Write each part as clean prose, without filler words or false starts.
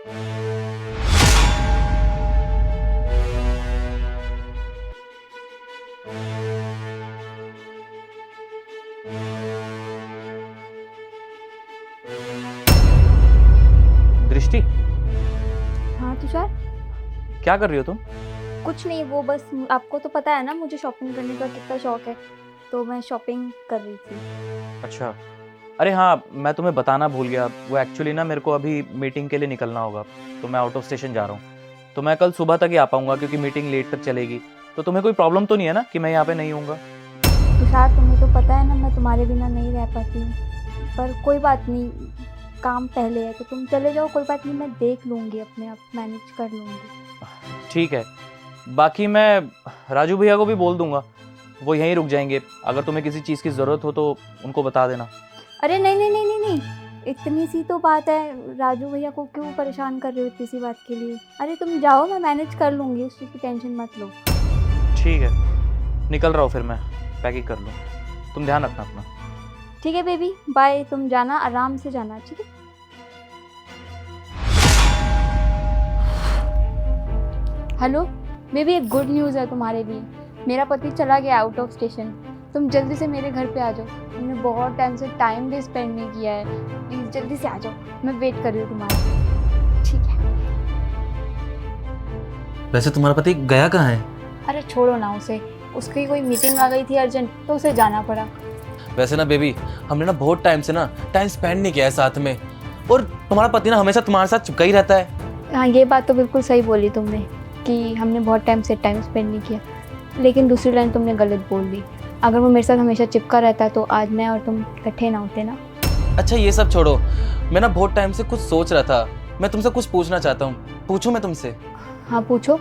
दृष्टि, हाँ तुषार, क्या कर रही हो तुम? कुछ नहीं, वो बस आपको तो पता है ना मुझे शॉपिंग करने का कितना शौक है, तो मैं शॉपिंग कर रही थी। अच्छा, अरे हाँ, मैं तुम्हें बताना भूल गया। वो एक्चुअली ना मेरे को अभी मीटिंग के लिए निकलना होगा, तो मैं आउट ऑफ स्टेशन जा रहा हूँ। तो मैं कल सुबह तक ही आ पाऊंगा क्योंकि मीटिंग लेट तक चलेगी। तो तुम्हें कोई प्रॉब्लम तो नहीं है ना कि मैं यहाँ पे नहीं हूँगा? तुषार, तुम्हें तो पता है ना मैं तुम्हारे बिना नहीं रह पाती हूँ, पर कोई बात नहीं, काम पहले है, तो तुम चले जाओ, कोई बात नहीं, मैं देख लूँगी, अपने आप मैनेज कर लूँगी। ठीक है, बाकी मैं राजू भैया को भी बोल दूंगा, वो यहीं रुक जाएंगे। अगर तुम्हें किसी चीज़ की ज़रूरत हो तो उनको बता देना। अरे नहीं नहीं नहीं नहीं नहीं, इतनी सी तो बात है, राजू भैया को क्यों परेशान कर रहे हो इतनी सी बात के लिए? अरे तुम जाओ, मैं मैनेज कर लूँगी, उस चीज़ की टेंशन मत लो। ठीक है, निकल रहा हूँ फिर, मैं पैकिंग कर लूँ। तुम ध्यान रखना अपना। ठीक है बेबी, बाय, तुम जाना, आराम से जाना, ठीक है? हेलो बेबी, एक गुड न्यूज़ है तुम्हारे लिए, मेरा पति चला गया आउट ऑफ स्टेशन। तुम जल्दी से मेरे घर पे आ जाओ, हमने बहुत टाइम से टाइम भी स्पेंड नहीं किया है, प्लीज़ जल्दी से आ जाओ, मैं वेट कर रही हूँ तुम्हारा। ठीक है। वैसे तुम्हारा पति गया कहाँ है? अरे छोड़ो ना उसे, उसकी कोई मीटिंग आ गई थी अर्जेंट, तो उसे जाना पड़ा। वैसे ना बेबी, हमने ना बहुत टाइम से ना टाइम स्पेंड नहीं किया है साथ में, और तुम्हारा पति ना हमेशा तुम्हारे साथ चिपका ही रहता है। हाँ, ये बात तो बिल्कुल सही बोली तुमने कि हमने बहुत टाइम से टाइम स्पेंड नहीं किया, लेकिन दूसरी लाइन तुमने गलत बोल दी। अगर वो मेरे साथ हमेशा चिपका रहता तो आज मैं और तुम इकट्ठे ना होते ना। अच्छा ये सब छोड़ो, मैं ना बहुत टाइम से कुछ सोच रहा था, मैं तुमसे कुछ पूछना चाहता हूँ, पूछूं मैं तुमसे? हाँ पूछो।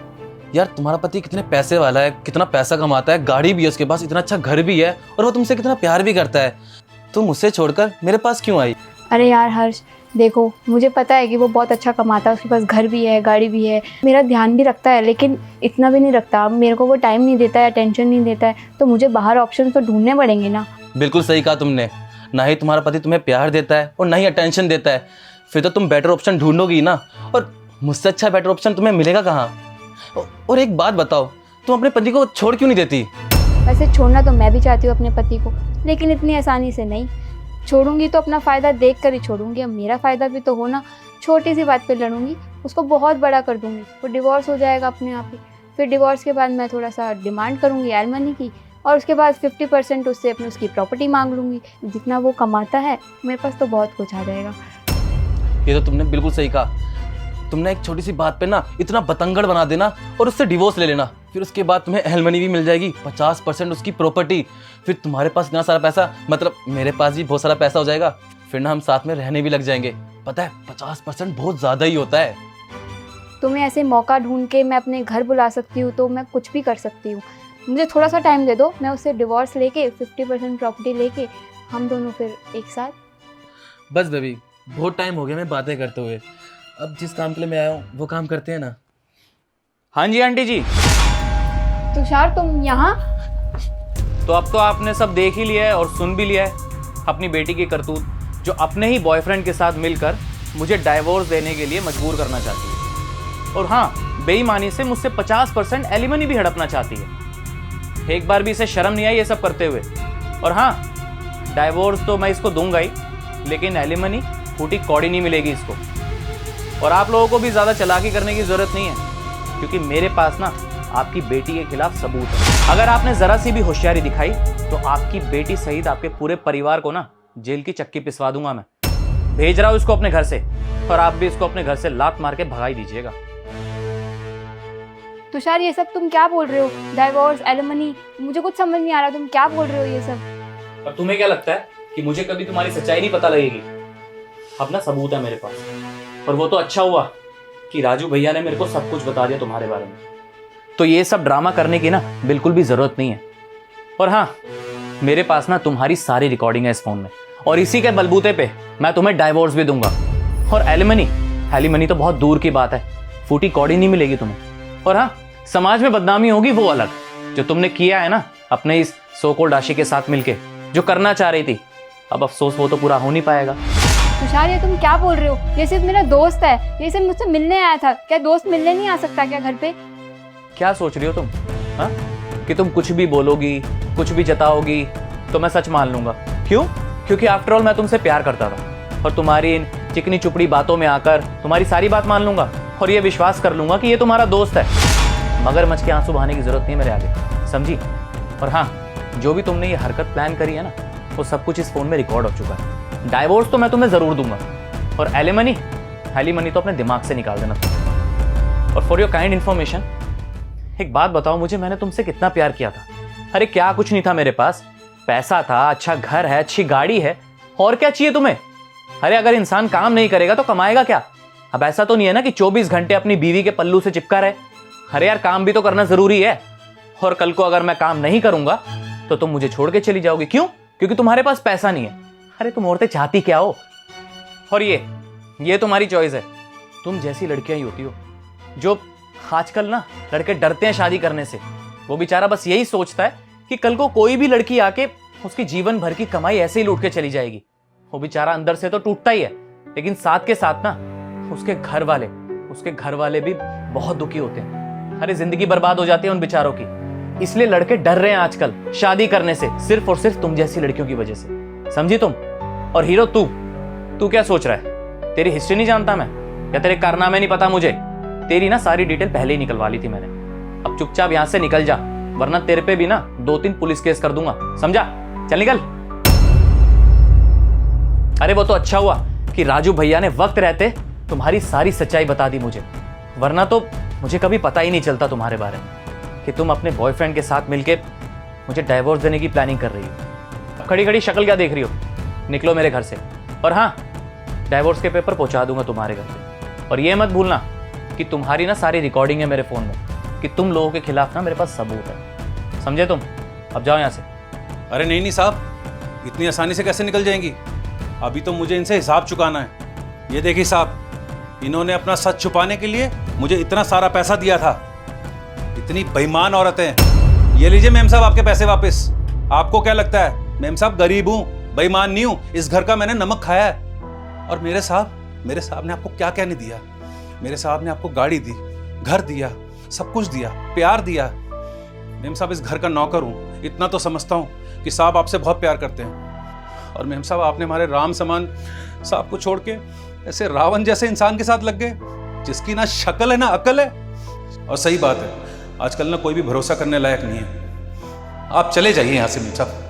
यार तुम्हारा पति कितने पैसे वाला है, कितना पैसा कमाता है, गाड़ी भी है उसके पास, इतना अच्छा घर भी है, और वो तुमसे कितना प्यार भी करता है। तुम मुझसे छोड़कर मेरे पास क्यों आई? अरे यार हर्ष, देखो मुझे पता है कि वो बहुत अच्छा कमाता है, उसके पास घर भी है, गाड़ी भी है, मेरा ध्यान भी रखता है, लेकिन इतना भी नहीं रखता, मेरे को वो टाइम नहीं देता है, अटेंशन नहीं देता है, तो मुझे बाहर ऑप्शन तो ढूंढने पड़ेंगे ना। बिल्कुल सही कहा तुमने, ना ही तुम्हारा पति तुम्हें प्यार देता है और ना ही अटेंशन देता है, फिर तो तुम बेटर ऑप्शन ढूंढोगी ना, और मुझसे अच्छा बेटर ऑप्शन तुम्हें मिलेगा कहाँ? और एक बात बताओ, तुम अपने पति को छोड़ क्यों नहीं देती? वैसे छोड़ना तो मैं भी चाहती हूँ अपने पति को, लेकिन इतनी आसानी से नहीं छोड़ूंगी, तो अपना फ़ायदा देख कर ही छोड़ूंगी। अब मेरा फ़ायदा भी तो हो ना, छोटी सी बात पे लड़ूंगी, उसको बहुत बड़ा कर दूंगी, वो डिवोर्स हो जाएगा अपने आप ही। फिर डिवोर्स के बाद मैं थोड़ा सा डिमांड करूंगी एलिमनी की, और उसके बाद 50% उससे अपनी उसकी प्रॉपर्टी मांग लूंगी। जितना वो कमाता है मेरे पास तो बहुत कुछ आ जाएगा। ये तो तुमने बिल्कुल सही कहा, तुमने एक छोटी सी बात पे ना इतना बतंगड़ बना देना और उससे डिवोर्स ले लेना, फिर उसके बाद तुम्हें एलिमनी भी मिल जाएगी, 50% उसकी प्रॉपर्टी, फिर तुम्हारे पास इतना सारा पैसा, मतलब मेरे पास भी बहुत सारा पैसा हो जाएगा, फिर ना हम साथ में रहने भी लग जाएंगे। पता है 50% बहुत ज़्यादा ही होता है। तुम्हें ऐसे मौका ढूंढ के मैं अपने घर बुला सकती हूँ, तो मैं कुछ भी कर सकती हूँ। मुझे थोड़ा सा टाइम दे दो, मैं उससे डिवोर्स लेके 50% प्रॉपर्टी लेके हम दोनों फिर एक साथ। बस बेबी, बहुत टाइम हो गया मैं बातें करते हुए, अब जिस काम के लिए मैं आया हूँ वो काम करते हैं ना। हाँ जी आंटी जी। तुषार तुम यहाँ? तो अब तो आपने सब देख ही लिया है और सुन भी लिया है अपनी बेटी की करतूत, जो अपने ही बॉयफ्रेंड के साथ मिलकर मुझे डाइवोर्स देने के लिए मजबूर करना चाहती है। और हाँ, बेईमानी से मुझसे 50% एलिमनी भी हड़पना चाहती है। एक बार भी इसे शर्म नहीं आई ये सब करते हुए। और हाँ, डाइवोर्स तो मैं इसको दूंगा ही, लेकिन एलिमनी फूटी कौड़ी नहीं मिलेगी इसको। और आप लोगों को भी ज़्यादा चालाकी करने की ज़रूरत नहीं है, क्योंकि मेरे पास ना आपकी बेटी के खिलाफ सबूत है। अगर आपने ज़रा सी भी होशियारी दिखाई तो आपकी बेटी सहित आपके पूरे परिवार को ना जेल की चक्की पिसवा दूंगा मैं। भेज रहा हूँ इसको अपने घर से, और आप भी इसको अपने घर से लात मार के भगाई दीजिएगा। तुषार ये सब तुम क्या बोल रहे हो? डाइवोर्स, एलिमनी, मुझे कुछ समझ नहीं आ रहा, तुम क्या बोल रहे हो ये सब? और तुम्हें क्या लगता है कि मुझे कभी तुम्हारी सच्चाई नहीं पता लगेगी? अब ना सबूत है मेरे पास, और वो तो अच्छा हुआ कि राजू भैया ने मेरे को सब कुछ बता दिया तुम्हारे बारे में। तो ये सब ड्रामा करने की ना बिल्कुल भी जरूरत नहीं है। और हाँ, मेरे पास ना तुम्हारी सारी रिकॉर्डिंग है इस फोन में, और इसी के बलबूते पे मैं तुम्हें डाइवोर्स भी दूंगा। और एलिमनी तो बहुत दूर की बात है, फूटी कौड़ी नहीं मिलेगी तुम्हें। और हाँ, समाज में बदनामी होगी वो अलग, जो तुमने किया है ना अपने इस सो कॉल्ड आशिक के साथ मिलके, जो करना चाह रही थी। अब अफसोस वो तो पूरा हो नहीं पाएगा। तुषार ये तुम क्या बोल रहे हो? ये सिर्फ मेरा दोस्त है, ये सिर्फ मुझसे मिलने आया था। क्या दोस्त मिलने नहीं आ सकता क्या घर पे? क्या सोच रही हो तुम? हाँ, कि तुम कुछ भी बोलोगी, कुछ भी जताओगी तो मैं सच मान लूंगा। क्यों? क्योंकि आफ्टर ऑल मैं तुमसे प्यार करता था और तुम्हारी इन चिकनी चुपड़ी बातों में आकर तुम्हारी सारी बात मान लूंगा और ये विश्वास कर लूंगा कि ये तुम्हारा दोस्त है। मगरमच्छ के आंसू बहाने की जरूरत नहीं है मेरे आगे, समझी? और हाँ, जो भी तुमने ये हरकत प्लान करी है ना, वो सब कुछ इस फोन में रिकॉर्ड हो चुका है। डाइवोर्स तो मैं तुम्हें जरूर दूंगा और एलिमनी तो अपने दिमाग से निकाल देना तुम। और फॉर योर काइंड इन्फॉर्मेशन, एक बात बताओ मुझे, मैंने तुमसे कितना प्यार किया था? अरे क्या कुछ नहीं था मेरे पास, पैसा था, अच्छा घर है, अच्छी गाड़ी है, और क्या चाहिए तुम्हें? अरे अगर इंसान काम नहीं करेगा तो कमाएगा क्या? अब ऐसा तो नहीं है ना कि 24 घंटे अपनी बीवी के पल्लू से चिपका रहे। अरे यार, काम भी तो करना जरूरी है। और कल को अगर मैं काम नहीं करूंगा तो तुम मुझे छोड़ के चली जाओगी। क्यों? क्योंकि तुम्हारे पास पैसा नहीं है। अरे तुम औरतें चाहती क्या हो? और ये तुम्हारी चॉइस है। तुम जैसी लड़कियां ही होती हो जो आजकल ना लड़के डरते हैं शादी करने से। वो बेचारा बस यही सोचता है कि कल को कोई भी लड़की आके उसकी जीवन भर की कमाई ऐसे ही लूट के चली जाएगी। वो बेचारा अंदर से तो टूटता ही है, लेकिन साथ के साथ ना उसके घर वाले भी बहुत दुखी होते हैं। अरे जिंदगी बर्बाद हो जाती है उन बेचारों की। इसलिए लड़के डर रहे हैं आजकल शादी करने से, सिर्फ और सिर्फ तुम जैसी लड़कियों की वजह से, समझी तुम? और हीरो तू क्या सोच रहा है? तेरी हिस्ट्री नहीं जानता मैं, या तेरे कारनामे नहीं पता मुझे? तेरी ना सारी डिटेल पहले ही निकलवा ली थी मैंने। अब चुपचाप यहां से निकल जा, वरना तेरे पे भी ना 2-3 पुलिस केस कर दूंगा, समझा? चल निकल। अरे वो तो अच्छा हुआ कि राजू भैया ने वक्त रहते तुम्हारी सारी सच्चाई बता दी मुझे, वरना तो मुझे कभी पता ही नहीं चलता तुम्हारे बारे में कि तुम अपने बॉयफ्रेंड के साथ मिलके मुझे डाइवोर्स देने की प्लानिंग कर रही हो। खड़ी खड़ी शक्ल क्या देख रही हो? निकलो मेरे घर से। और हाँ, डाइवोर्स के पेपर पहुंचा दूंगा तुम्हारे घर पे। और ये मत भूलना कि तुम्हारी ना सारी रिकॉर्डिंग है मेरे फोन में, कि तुम लोगों के खिलाफ ना मेरे पास सबूत है, समझे तुम? अब जाओ यहाँ से। अरे नहीं साहब, इतनी आसानी से कैसे निकल जाएंगी? अभी तो मुझे इनसे हिसाब चुकाना है। ये देखिए साहब, इन्होंने अपना सच छुपाने के लिए मुझे इतना सारा पैसा दिया था। इतनी बेईमान औरतें। ये लीजिए मेम साहब आपके पैसे वापस। आपको क्या लगता है मेम साहब गरीब हूँ, बेईमान नहीं हूँ? इस घर का मैंने नमक खाया है। और मेरे साहब ने आपको क्या क्या नहीं दिया? मेरे साहब ने आपको गाड़ी दी, घर दिया, सब कुछ दिया, प्यार दिया। मेम साहब इस घर का नौकर हूँ, इतना तो समझता हूँ कि साहब आपसे बहुत प्यार करते हैं। और मेम साहब आपने हमारे राम समान साहब को छोड़ के ऐसे रावण जैसे इंसान के साथ लग गए, जिसकी ना शक्ल है ना अकल है। और सही बात है, आजकल ना कोई भी भरोसा करने लायक नहीं है। आप चले जाइए यहाँ से मेम साहब।